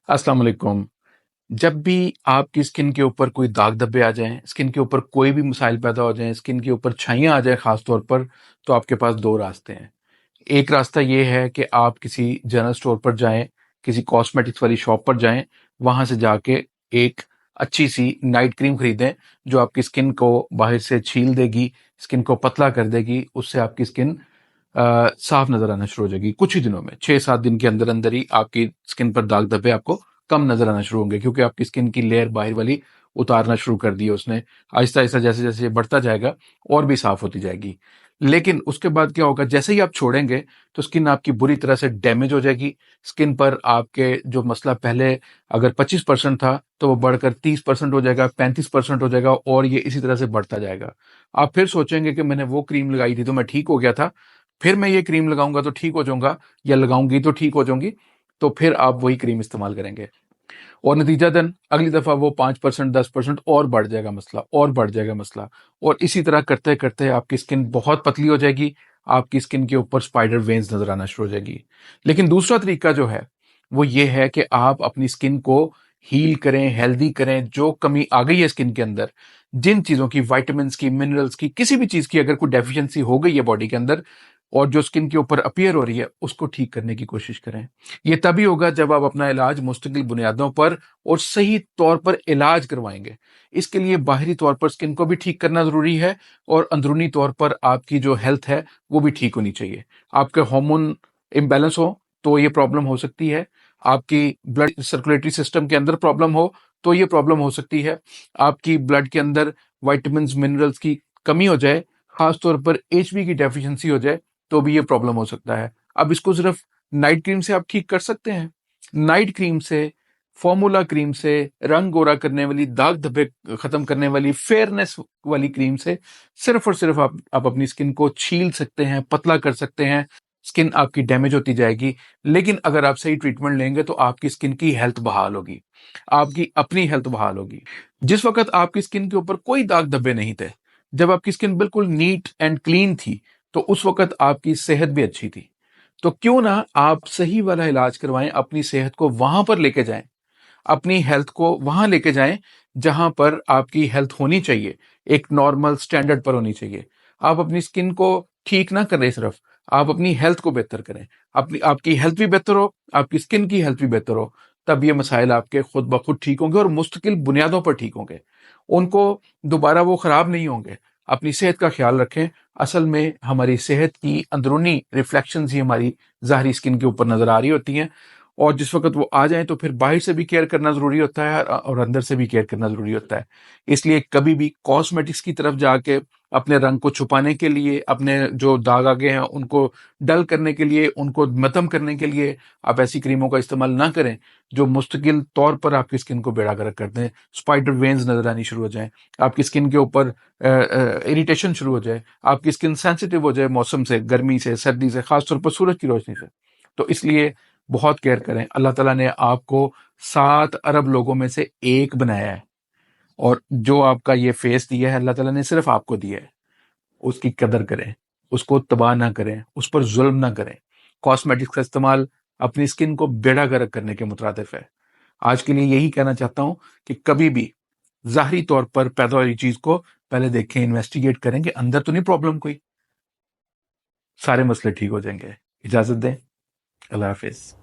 अस्सलाम वालेकुम। जब भी आपकी स्किन के ऊपर कोई दाग धब्बे आ जाएं, स्किन के ऊपर कोई भी मसाइल पैदा हो जाएं, स्किन के ऊपर छाइयाँ आ जाए खास तौर पर, तो आपके पास दो रास्ते हैं। एक रास्ता ये है कि आप किसी जनरल स्टोर पर जाएं, किसी कॉस्मेटिक्स वाली शॉप पर जाएं, वहां से जाके एक अच्छी सी नाइट क्रीम खरीदें जो आपकी स्किन को बाहर से छील देगी, स्किन को पतला कर देगी। उससे आपकी स्किन साफ नजर आना शुरू हो जाएगी। कुछ ही दिनों में 6-7 दिन के अंदर अंदर ही आपकी स्किन पर दाग धब्बे आपको कम नजर आना शुरू होंगे, क्योंकि आपकी स्किन की लेयर बाहर वाली उतारना शुरू कर दी है उसने। आहिस्ता आहिस्ता जैसे जैसे ये बढ़ता जाएगा और भी साफ होती जाएगी। लेकिन उसके बाद क्या होगा, जैसे ही आप छोड़ेंगे तो स्किन आपकी बुरी तरह से डैमेज हो जाएगी। स्किन पर आपके जो मसला पहले अगर 25% था तो वो बढ़कर 30% हो जाएगा, 35% हो जाएगा, और ये इसी तरह से बढ़ता जाएगा। आप फिर सोचेंगे कि मैंने वो क्रीम लगाई थी तो मैं ठीक हो गया था, फिर मैं ये क्रीम लगाऊंगा तो ठीक हो जाऊंगा, या लगाऊंगी तो ठीक हो जाऊंगी, तो फिर आप वही क्रीम इस्तेमाल करेंगे और नतीजतन अगली दफा वो 5% 10% और बढ़ जाएगा मसला, और बढ़ जाएगा मसला। और इसी तरह करते करते आपकी स्किन बहुत पतली हो जाएगी, आपकी स्किन के ऊपर स्पाइडर वेन्स नजर आना शुरू हो जाएगी। लेकिन दूसरा तरीका जो है वो ये है कि आप अपनी स्किन को हील करें, हेल्दी करें। जो कमी आ गई है स्किन के अंदर, जिन चीजों की, विटामिन की, मिनरल्स की, किसी भी चीज की अगर कोई डेफिशिएंसी हो गई है बॉडी के अंदर और जो स्किन के ऊपर अपीयर हो रही है, उसको ठीक करने की कोशिश करें। ये तभी होगा जब आप अपना इलाज मुस्तकिल बुनियादों पर और सही तौर पर इलाज करवाएंगे। इसके लिए बाहरी तौर पर स्किन को भी ठीक करना जरूरी है, और अंदरूनी तौर पर आपकी जो हेल्थ है वो भी ठीक होनी चाहिए। आपके हार्मोन इम्बैलेंस हो तो ये प्रॉब्लम हो सकती है। आपकी ब्लड सर्कुलेटरी सिस्टम के अंदर प्रॉब्लम हो तो ये प्रॉब्लम हो सकती है। आपकी ब्लड के अंदर वाइटामिन मिनरल्स की कमी हो जाए, खासतौर पर एचबी की डेफिशिएंसी हो जाए, तो भी ये प्रॉब्लम हो सकता है। अब इसको सिर्फ नाइट क्रीम से आप ठीक कर सकते हैं? नाइट क्रीम से, फॉर्मूला क्रीम से, रंग गोरा करने वाली, दाग धब्बे खत्म करने वाली, फेयरनेस वाली क्रीम से सिर्फ और सिर्फ आप अपनी स्किन को छील सकते हैं, पतला कर सकते हैं। स्किन आपकी डैमेज होती जाएगी, लेकिन अगर आप सही ट्रीटमेंट लेंगे तो आपकी स्किन की हेल्थ बहाल होगी, आपकी अपनी हेल्थ बहाल होगी। जिस वक्त आपकी स्किन के ऊपर कोई दाग धब्बे नहीं थे, जब आपकी स्किन बिल्कुल नीट एंड क्लीन थी, तो उस वक्त आपकी सेहत भी अच्छी थी। तो क्यों ना आप सही वाला इलाज करवाएं, अपनी सेहत को वहां पर लेके जाएं, अपनी हेल्थ को वहां लेके जाएं जहां पर आपकी हेल्थ होनी चाहिए, एक नॉर्मल स्टैंडर्ड पर होनी चाहिए। आप अपनी स्किन को ठीक ना करें, सिर्फ आप अपनी हेल्थ को बेहतर करें। अपनी आपकी हेल्थ भी बेहतर हो, आपकी स्किन की हेल्थ भी बेहतर हो, तब ये मसाइल आपके खुद ब खुद ठीक होंगे और मुस्तकिल बुनियादों पर ठीक होंगे। उनको दोबारा वो खराब नहीं होंगे। अपनी सेहत का ख्याल रखें। असल में हमारी सेहत की अंदरूनी रिफ्लेक्शन ही हमारी ज़ाहरी स्किन के ऊपर नजर आ रही होती हैं, और जिस वक्त वो आ जाएं तो फिर बाहर से भी केयर करना जरूरी होता है और अंदर से भी केयर करना जरूरी होता है। इसलिए कभी भी कॉस्मेटिक्स की तरफ जाके अपने रंग को छुपाने के लिए, अपने जो दाग आगे हैं उनको डल करने के लिए, उनको मतम करने के लिए आप ऐसी क्रीमों का इस्तेमाल ना करें जो मुस्तकिल तौर पर आपकी स्किन को बेड़ा गर्क कर दें। स्पाइडर वेन्स नजर आनी शुरू हो जाएं, आपकी स्किन के ऊपर इरिटेशन शुरू हो जाए, आपकी स्किन सेंसिटिव हो जाए मौसम से, गर्मी से, सर्दी से, खासतौर पर सूरज की रोशनी से। तो इसलिए बहुत केयर करें। अल्लाह ताला ने आपको 7 अरब लोगों में से एक बनाया है, और जो आपका ये फेस दिया है अल्लाह ताला ने सिर्फ आपको दिया है। उसकी कदर करें, उसको तबाह ना करें, उस पर जुल्म ना करें। कॉस्मेटिक्स का इस्तेमाल अपनी स्किन को बेड़ा गर्क करने के मुतरादिफ है। आज के लिए यही कहना चाहता हूं कि कभी भी ज़ाहरी तौर पर पैदा हुई चीज को पहले देखें, इन्वेस्टिगेट करें कि अंदर तो नहीं प्रॉब्लम कोई। सारे मसले ठीक हो जाएंगे। इजाजत दें। अल्लाह हाफिज।